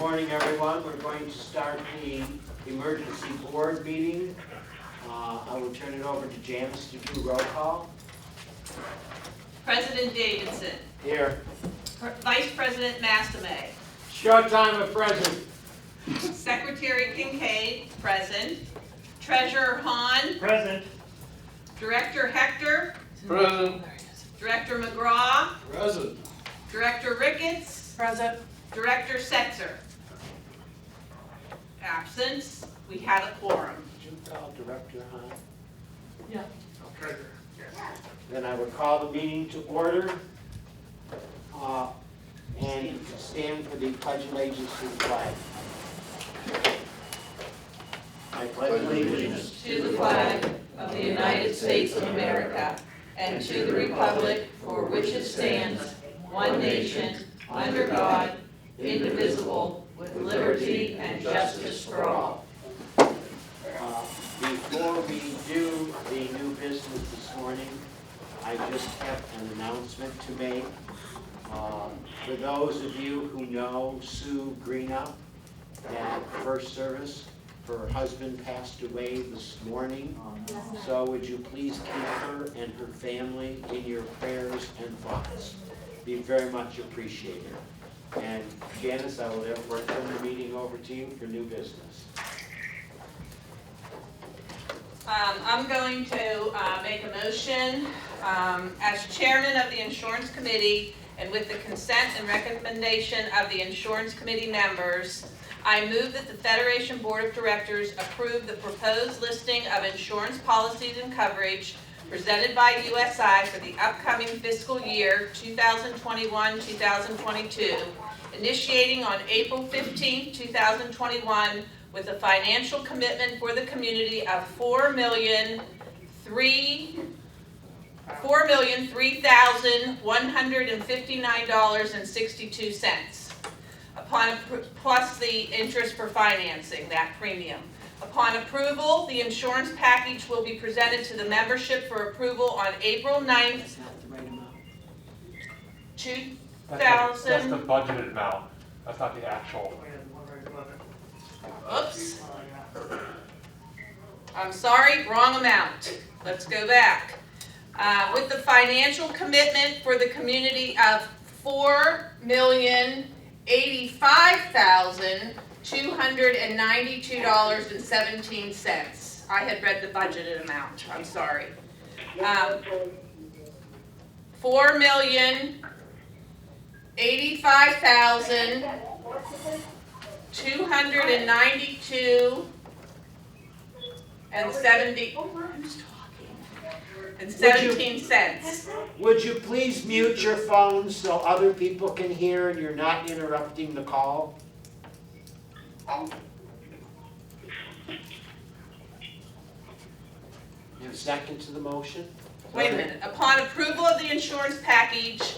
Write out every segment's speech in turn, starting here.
morning, everyone. We're going to start the emergency board meeting. I will turn it over to Janice to do roll call. President Davidson. Here. Vice President Mastame. Short time of present. Secretary Kincaid, present. Treasurer Hahn. Present. Director Hector. Present. Director McGraw. Present. Director Ricketts. Present. Director Setzer. Absence. We had a quorum. Did you call Director Hahn? Yeah. Okay. Then I would call the meeting to order. And stand for the pledge of allegiance to the flag. I pledge allegiance To the flag of the United States of America and to the republic for which it stands, one nation, under God, indivisible, with liberty and justice for all. Before we do the new business this morning, I just have an announcement to make. For those of you who know Sue Greenup at First Service, her husband passed away this morning. So would you please keep her and her family in your prayers and thoughts? Be very much appreciated. And Janice, I will therefore turn the meeting over to you for new business. I'm going to make a motion as chairman of the insurance committee, and with the consent and recommendation of the insurance committee members, I move that the Federation Board of Directors approve the proposed listing of insurance policies and coverage presented by USI for the upcoming fiscal year 2021-2022, initiating on April 15, 2021, with a financial commitment for the community of $4,003,159.62, plus the interest for financing that premium. Upon approval, the insurance package will be presented to the membership for approval on April 9th, That's not the right amount. 2000. That's the budgeted amount. That's not the actual. Oops. I'm sorry, wrong amount. Let's go back. With the financial commitment for the community of $4,085,292.17. I had read the budgeted amount. I'm sorry. $4,085,292 and 17 cents. Would you please mute your phones so other people can hear and you're not interrupting the call? You have a second to the motion? Wait a minute. Upon approval of the insurance package,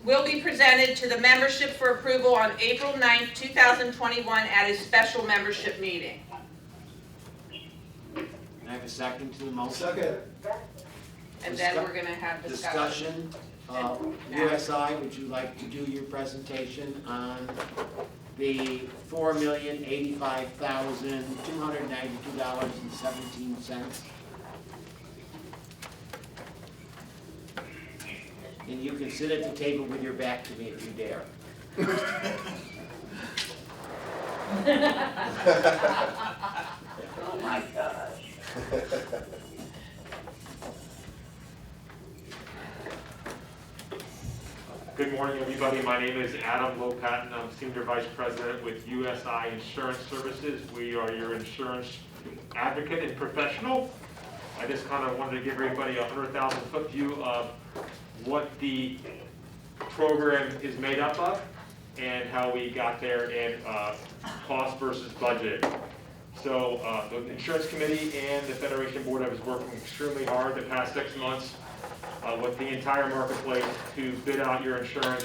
will be presented to the membership for approval on April 9th, 2021 at a special membership meeting. Can I have a second to the motion? Second. And then we're going to have discussion. USI, would you like to do your presentation on the $4,085,292.17? And you can sit at the table with your back to me if you dare. Oh my gosh. Good morning, everybody. My name is Adam Lopatin. I'm Senior Vice President with USI Insurance Services. We are your insurance advocate and professional. I just kind of wanted to give everybody a 100,000-foot view of what the program is made up of and how we got there and cost versus budget. So the insurance committee and the Federation Board have been working extremely hard the past 6 months with the entire marketplace to bid out your insurance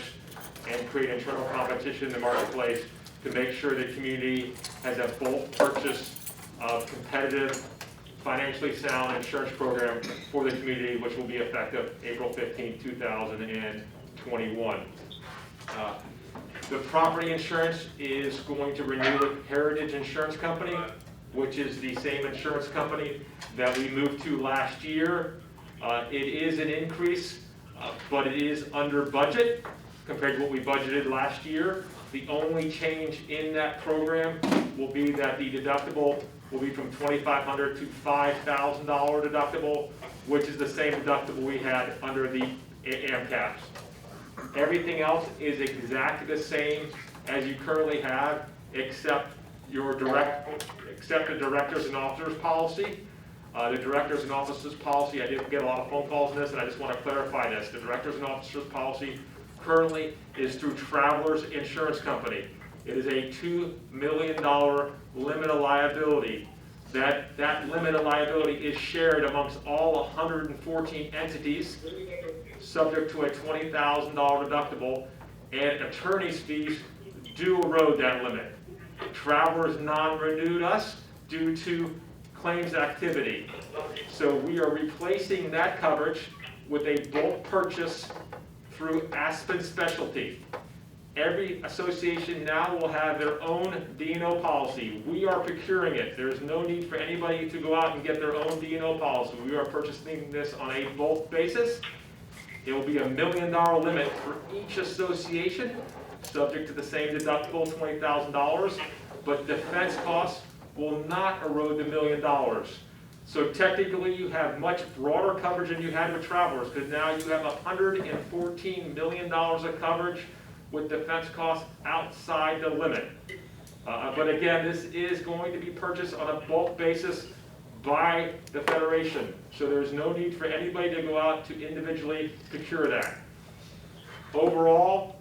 and create internal competition in the marketplace to make sure the community has a bulk purchase of competitive, financially sound insurance program for the community, which will be effective April 15, 2021. The property insurance is going to renew with Heritage Insurance Company, which is the same insurance company that we moved to last year. It is an increase, but it is under budget compared to what we budgeted last year. The only change in that program will be that the deductible will be from $2,500 to $5,000 deductible, which is the same deductible we had under the AMCAPs. Everything else is exactly the same as you currently have, except the directors and officers policy. The directors and officers policy, I did get a lot of phone calls on this, and I just want to clarify this. The directors and officers policy currently is through Travelers Insurance Company. It is a $2 million limit of liability. That limit of liability is shared amongst all 114 entities, subject to a $20,000 deductible, and attorney's fees do erode that limit. Travelers non-renewed us due to claims activity. So we are replacing that coverage with a bulk purchase through Aspen Specialty. Every association now will have their own D&O policy. We are procuring it. There's no need for anybody to go out and get their own D&O policy. We are purchasing this on a bulk basis. It will be $1 million limit for each association, subject to the same deductible, $20,000, but defense costs will not erode the $1 million. So technically, you have much broader coverage than you had with Travelers, because now you have $114 million of coverage with defense costs outside the limit. But again, this is going to be purchased on a bulk basis by the Federation. So there's no need for anybody to go out to individually procure that. Overall,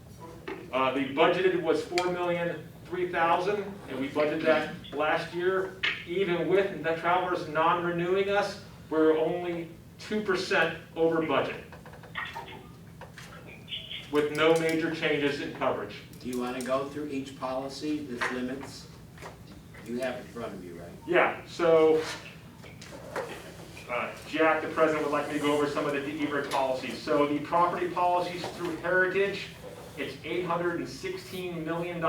the budgeted was $4,003,000, and we budgeted that last year. Even with the Travelers non-renewing us, we're only 2% over budget, with no major changes in coverage. Do you want to go through each policy, the limits? You have it in front of you, right? Yeah, so Jack, the president, would like me to go over some of the DEBRIC policies. So the property policies through Heritage, it's $816 million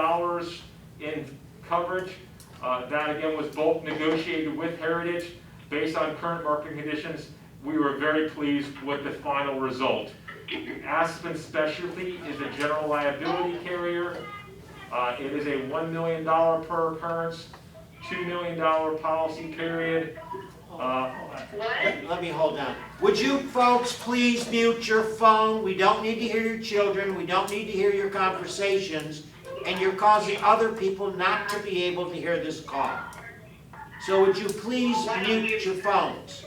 in coverage. That again was both negotiated with Heritage. Based on current market conditions, we were very pleased with the final result. Aspen Specialty is a general liability carrier. It is a $1 million per occurrence, $2 million policy period. Let me hold on. Would you folks please mute your phone? We don't need to hear your children. We don't need to hear your conversations. And you're causing other people not to be able to hear this call. So would you please mute your phones?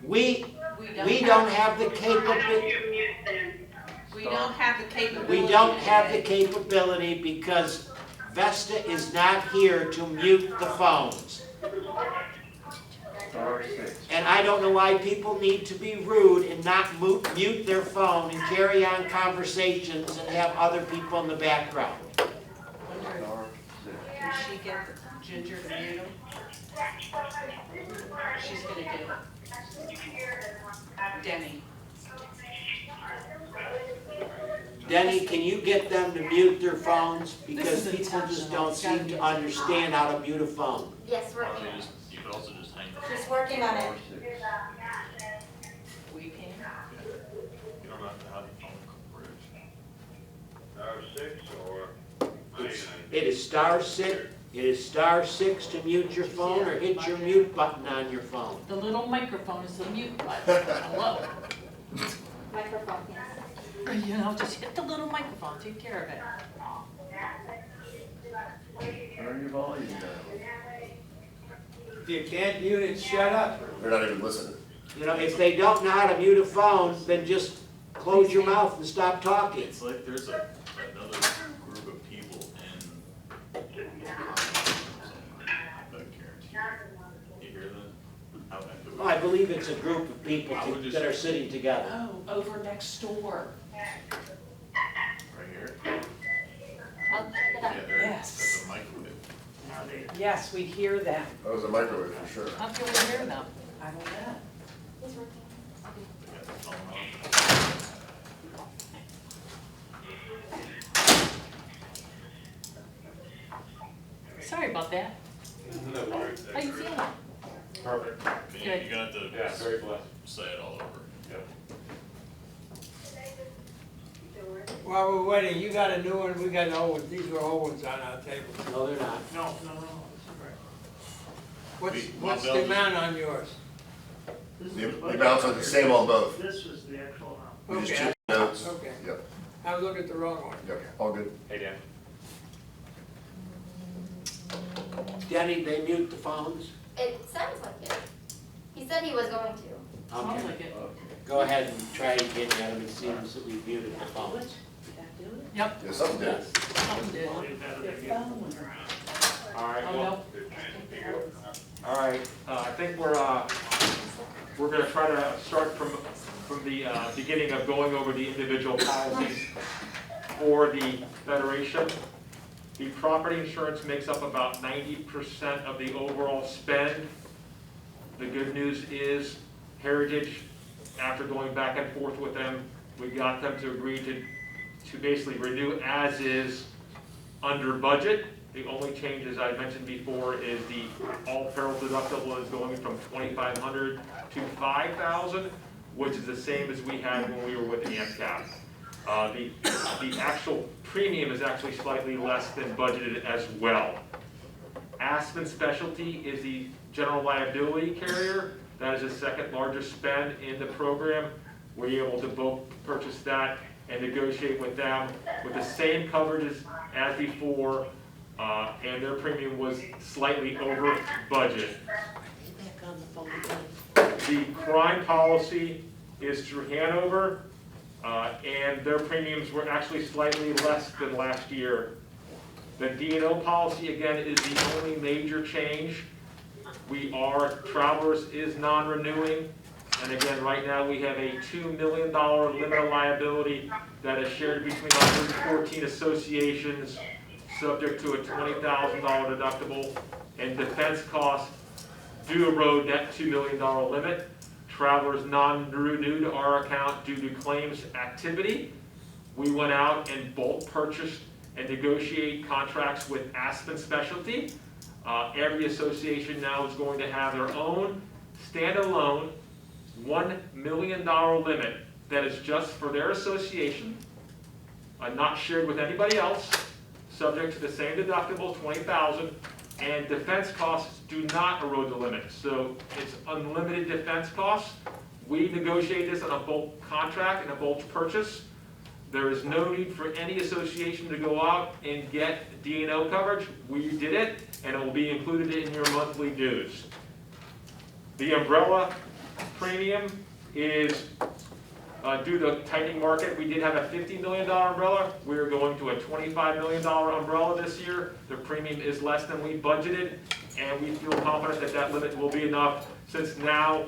We don't have the capability. We don't have the capability. We don't have the capability because Vesta is not here to mute the phones. And I don't know why people need to be rude and not mute their phone and carry on conversations and have other people in the background. Can she get Ginger to mute him? She's gonna do it. Denny. Denny, can you get them to mute their phones? Because people just don't seem to understand how to mute a phone. Yes, working. You could also just hang. She's working on it. We can. You don't have to have the phone coverage. It is *6. It is *6 to mute your phone, or hit your mute button on your phone. The little microphone is the mute button. Hello. Microphone, yes. You know, just hit the little microphone, take care of it. Turn your volume down. If you can't mute it, shut up. They're not even listening. You know, if they don't know how to mute a phone, then just close your mouth and stop talking. It's like there's another group of people in. I guarantee you. You hear that? How echo. Oh, I believe it's a group of people that are sitting together. Oh, over next door. Right here? I'll pick it up. Yeah, there, Yes. that's a microwave. Yes, we hear them. That was a microwave for sure. How can we hear them? I don't know. He's working. They got the phone on. about that? How you feeling? Perfect. You're gonna have to Yeah, very blessed. say it all over. Yep. While we're waiting, you got a new one, we got old ones, these were old ones on our table. No, they're not. No. What's My the bill- amount on yours? The amounts are the same on both. This was the actual amount. We just Okay, changed the notes. okay. Yep, I was looking at the wrong one. okay, all good. Hey, Dan. Denny, they mute the phones? It sounds like it. He said he was going to. Sounds Okay. like it. Go ahead and try again, Adam, it seems that we've muted the phones. Yep. Yeah, something did. Something did. Probably better than you. All right, Oh, well, no. all right, I think we're gonna try to start from the beginning of going over the individual policies for the Federation. The property insurance makes up about 90% of the overall spend. The good news is Heritage, after going back and forth with them, we got them to agree to basically renew as is under budget. The only change, as I mentioned before, is the all peril deductible is going from $2,500 to $5,000, which is the same as we had when we were with AMCAP. The actual premium is actually slightly less than budgeted as well. Aspen Specialty is the general liability carrier. That is the second largest spend in the program. We're able to both purchase that and negotiate with them with the same coverages as before, and their premium was slightly over budget. The crime policy is through Hanover, and their premiums were actually slightly less than last year. The D&O policy, again, is the only major change. Travelers is non-renewing, and again, right now, we have a $2 million limit of liability that is shared between 114 associations, subject to a $20,000 deductible, and defense costs do erode that $2 million limit. Travelers non-renewed our account due to claims activity. We went out and bulk purchased and negotiate contracts with Aspen Specialty. Every association now is going to have their own standalone $1 million limit that is just for their association, not shared with anybody else, subject to the same deductible, $20,000, and defense costs do not erode the limit. So it's unlimited defense costs. We negotiate this on a bulk contract and a bulk purchase. There is no need for any association to go out and get D&O coverage. We did it, and it will be included in your monthly dues. The umbrella premium is, due to tightening market, we did have a $50 million umbrella. We are going to a $25 million umbrella this year. The premium is less than we budgeted, and we feel confident that that limit will be enough, since now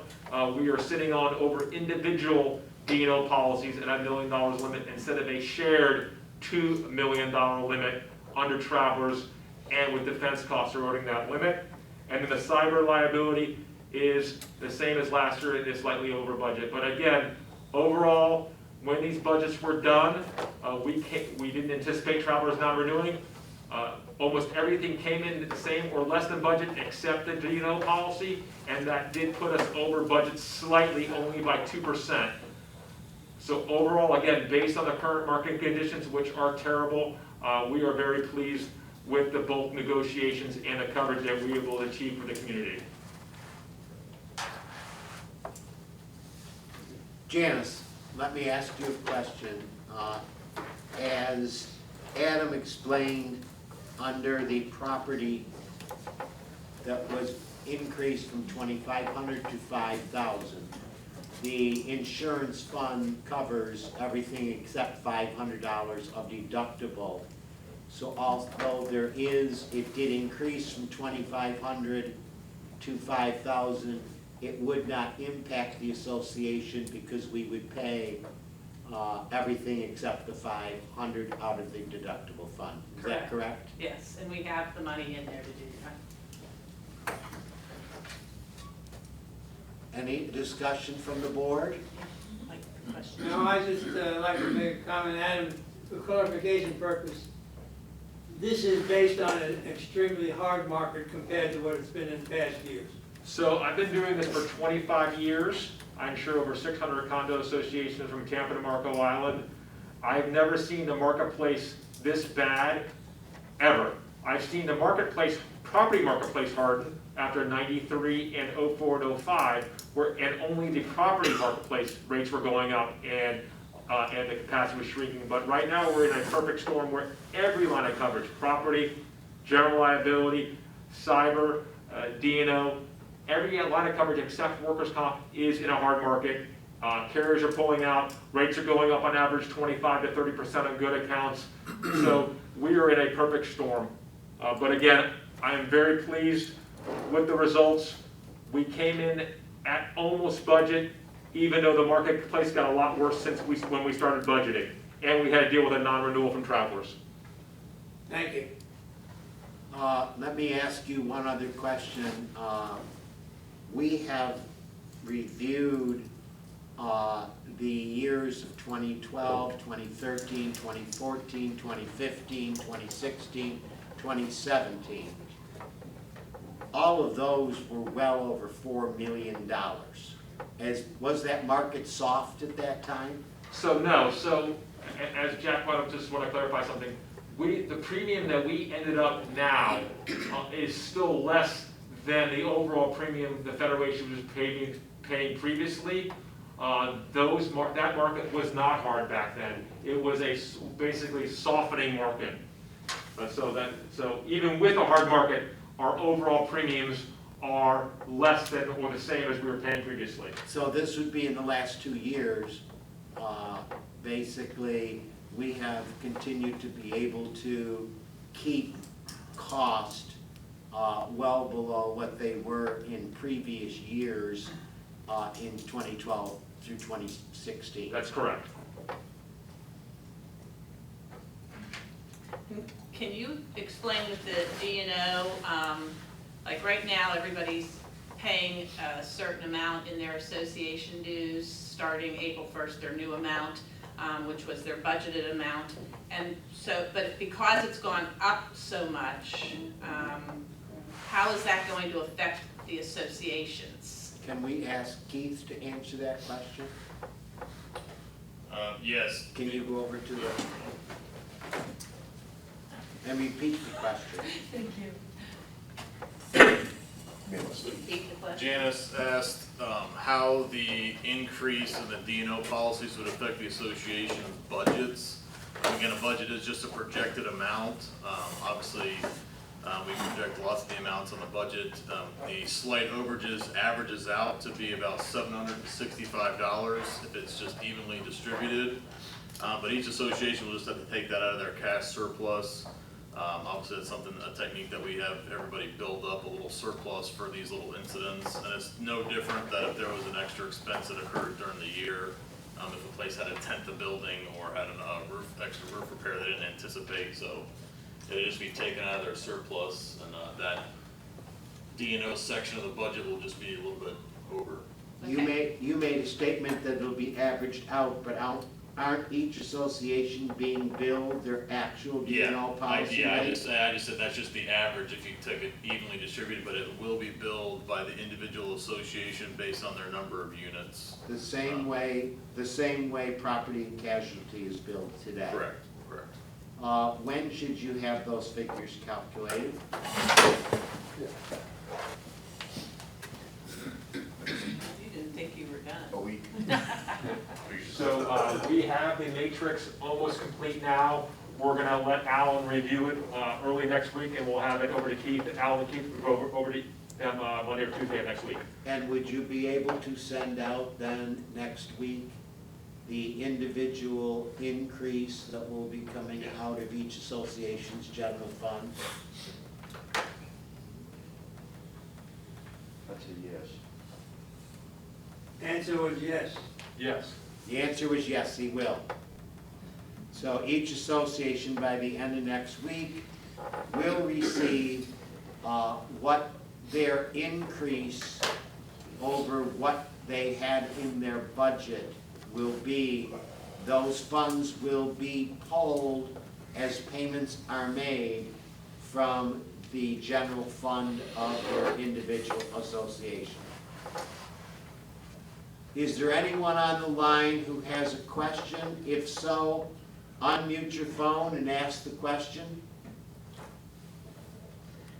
we are sitting on over individual D&O policies at $1 million limit instead of a shared $2 million limit under Travelers, and with defense costs eroding that limit. And then the cyber liability is the same as last year. It is slightly over budget. But again, overall, when these budgets were done, we didn't anticipate Travelers not renewing. Almost everything came in the same or less than budget except the D&O policy, and that did put us over budget slightly, only by 2%. So overall, again, based on the current market conditions, which are terrible, we are very pleased with the bulk negotiations and the coverage that we were able to achieve for the community. Janice, let me ask you a question. As Adam explained, under the property that was increased from 2,500 to 5,000, the insurance fund covers everything except $500 of deductible. So although it did increase from 2,500 to 5,000, it would not impact the association because we would pay everything except the 500 out of the deductible fund. Is that correct? Yes, and we have the money in there to do that. Any discussion from the board? Like the question. No, I just like to make a comment, Adam, for clarification purpose. this is based on an extremely hard market compared to what it's been in past years. So I've been doing this for 25 years. I insure over 600 condo associations from Tampa to Marco Island. I've never seen the marketplace this bad, ever. I've seen the marketplace, property marketplace harden after 93 and 04 and 05, and only the property marketplace rates were going up and the capacity was shrinking. But right now we're in a perfect storm where every line of coverage, property, general liability, cyber, D&O, every line of coverage except workers' comp is in a hard market. Carriers are pulling out, rates are going up on average 25 to 30% on good accounts. So we are in a perfect storm. But again, I am very pleased with the results. We came in at almost budget, even though the marketplace got a lot worse when we started budgeting. And we had to deal with a non-renewal from Travelers. Thank you. Let me ask you one other question. We have reviewed the years of 2012, 2013, 2014, 2015, 2016, 2017. All of those were well over $4 million. Was that market soft at that time? So no, so as Jack brought up, just want to clarify something. The premium that we ended up now is still less than the overall premium the Federation was paying previously. That market was not hard back then. It was a basically softening market. So even with a hard market, our overall premiums are less than or the same as we were paying previously. So this would be in the last 2 years. Basically, we have continued to be able to keep cost well below what they were in previous years in 2012 through 2016. That's correct. Can you explain with the D&O, like right now, everybody's paying a certain amount in their association dues, starting April 1st, their new amount, which was their budgeted amount. And so, but because it's gone up so much, how is that going to affect the associations? Can we ask Keith to answer that question? Yes. Can you go over to the, and repeat the question? Thank you. Repeat the question. Janice asked how the increase in the D&O policies would affect the association's budgets. Again, a budget is just a projected amount. Obviously, we project lots of the amounts on the budget. The slight overages averages out to be about $765 if it's just evenly distributed. But each association will just have to take that out of their cash surplus. Obviously, it's a technique that we have everybody build up a little surplus for these little incidents. And it's no different that if there was an extra expense that occurred during the year, if a place had a tent the building or had an extra roof repair they didn't anticipate. So it would just be taken out of their surplus, and that D&O section of the budget will just be a little bit over. You made a statement that it'll be averaged out, but aren't each association being billed their actual D&O policy I rate? just said that's just the average if you took it evenly distributed, but it will be billed by the individual association based on their number of units. The same way property and casualty is billed today. Correct. When should you have those figures calculated? You didn't think you were done. A week. So we have the matrix almost complete now. We're going to let Alan review it early next week, and we'll have it over to Keith. Alan and Keith will go over to them Monday or Tuesday of next week. And would you be able to send out then next week the individual increase that will be coming out of each association's general fund? That's a yes. Answer was yes. Yes. The answer was yes, he will. So each association by the end of next week will receive what their increase over what they had in their budget will be. Those funds will be pulled as payments are made from the general fund of their individual association. Is there anyone on the line who has a question? If so, unmute your phone and ask the question.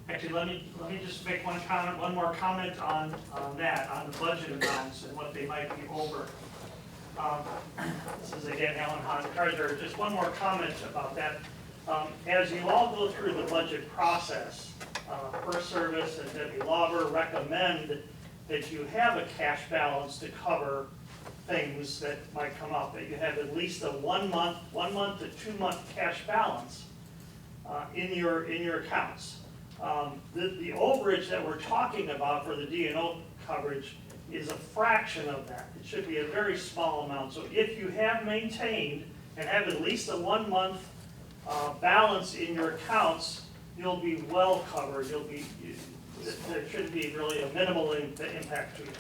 Actually, let me just make one more comment on that, on the budget amounts and what they might be over. This is again Alan Hahn, treasurer. Just one more comment about that. As you all go through the budget process, First Service and Debbie Lauber recommend that you have a cash balance to cover things that might come up, that you have at least a 1 month to 2 month cash balance in your accounts. The overage that we're talking about for the D&O coverage is a fraction of that. It should be a very small amount. So if you have maintained and have at least a 1 month balance in your accounts, you'll be well covered. There should be really a minimal impact to you.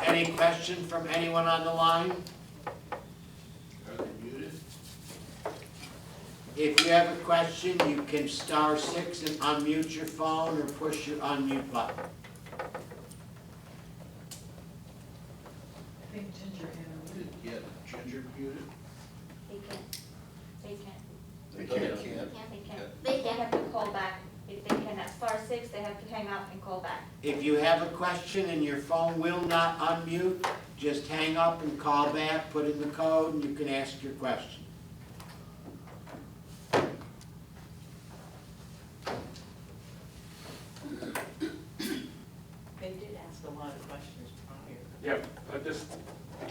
Any question from anyone on the line? Are they muted? If you have a question, you can *6 and unmute your phone or push your unmute button. I think Ginger had a mute. Yeah, Ginger muted? They can't. They can't. They can't have to call back. If they can, at *6, they have to hang up and call back. If you have a question and your phone will not unmute, just hang up and call back, put in the code, and you can ask your question. They did ask a lot of questions prior. Yep,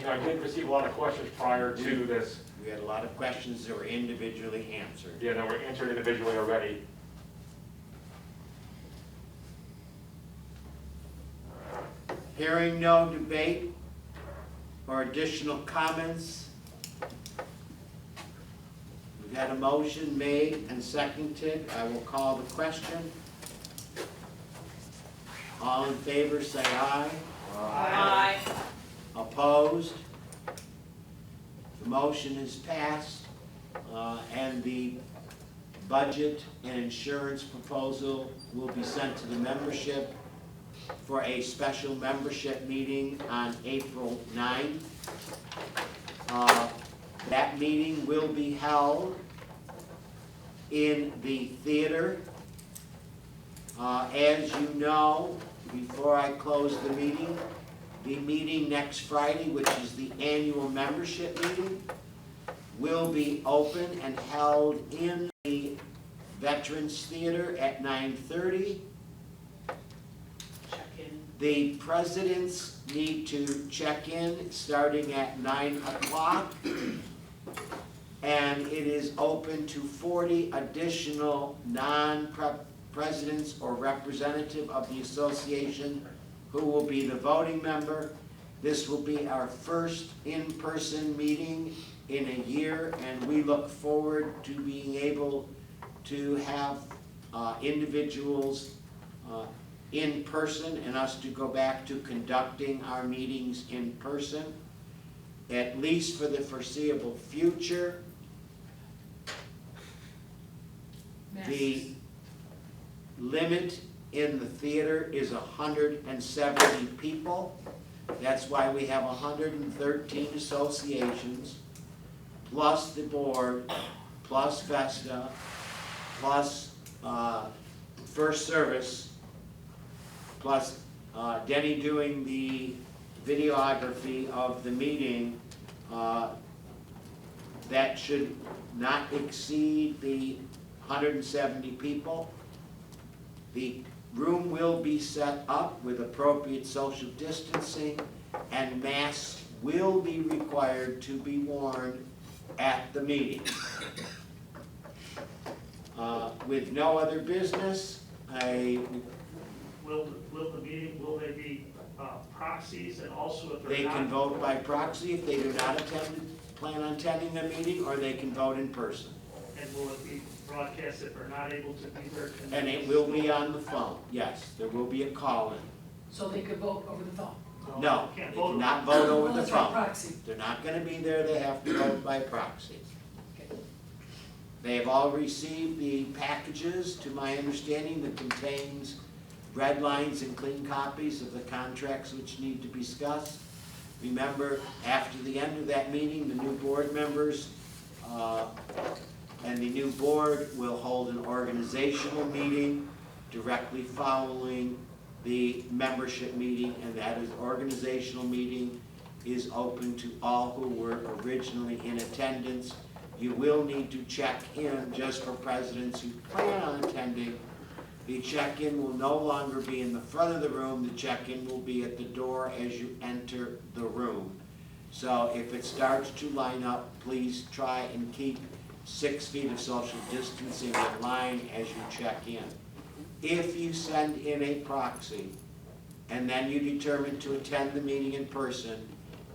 I did receive a lot of questions prior to this. We had a lot of questions that were individually answered. Yeah, that were answered individually already. Hearing no debate or additional comments, we've had a motion made and seconded. I will call the question. All in favor, say aye. Aye. Opposed? The motion is passed, and the budget and insurance proposal will be sent to the membership for a special membership meeting on April 9th. That meeting will be held in the theater. As you know, before I close the meeting next Friday, which is the annual membership meeting, will be open and held in the Veterans Theater at 9:30. Check in. The presidents need to check in starting at 9 o'clock. And it is open to 40 additional non-presidents or representative of the association who will be the voting member. This will be our first in-person meeting in a year, and we look forward to being able to have individuals in person and us to go back to conducting our meetings in person, at least for the foreseeable future. The limit in the theater is 170 people. That's why we have 113 associations, plus the board, plus Vesta, plus First Service, plus Denny doing the videography of the meeting. That should not exceed the 170 people. The room will be set up with appropriate social distancing, and masks will be required to be worn at the meeting. With no other business, Will the meeting, will they be proxies and also if they they're can not? vote by proxy if they do not plan on attending the meeting, or they can vote in person. And will it be broadcast if they're not able to be there? And it will be on the phone, yes, there will be a call-in. So they could vote over the phone? So No, you can't they vote do on not it. vote over the That's right, phone. proxy. They're not gonna be there, they have to vote by proxy. They have all received the packages, to my understanding, that contains red lines and clean copies of the contracts which need to be discussed. Remember, after the end of that meeting, the new board members and the new board will hold an organizational meeting directly following the membership meeting, and that is organizational meeting is open to all who were originally in attendance. You will need to check in, just for presidents who plan on attending. The check-in will no longer be in the front of the room, the check-in will be at the door as you enter the room. So if it starts to line up, please try and keep 6 feet of social distancing in line as you check in. If you send in a proxy and then you determine to attend the meeting in person,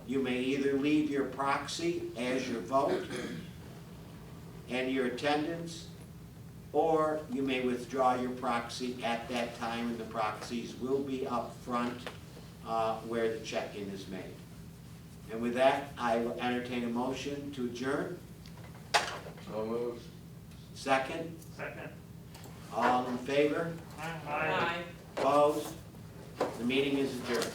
you may either leave your proxy as your vote and your attendance, or you may withdraw your proxy at that time, and the proxies will be up front where the check-in is made. And with that, I will entertain a motion to adjourn. So moved. Second, Second. all in favor? Aye. Opposed? The meeting is adjourned.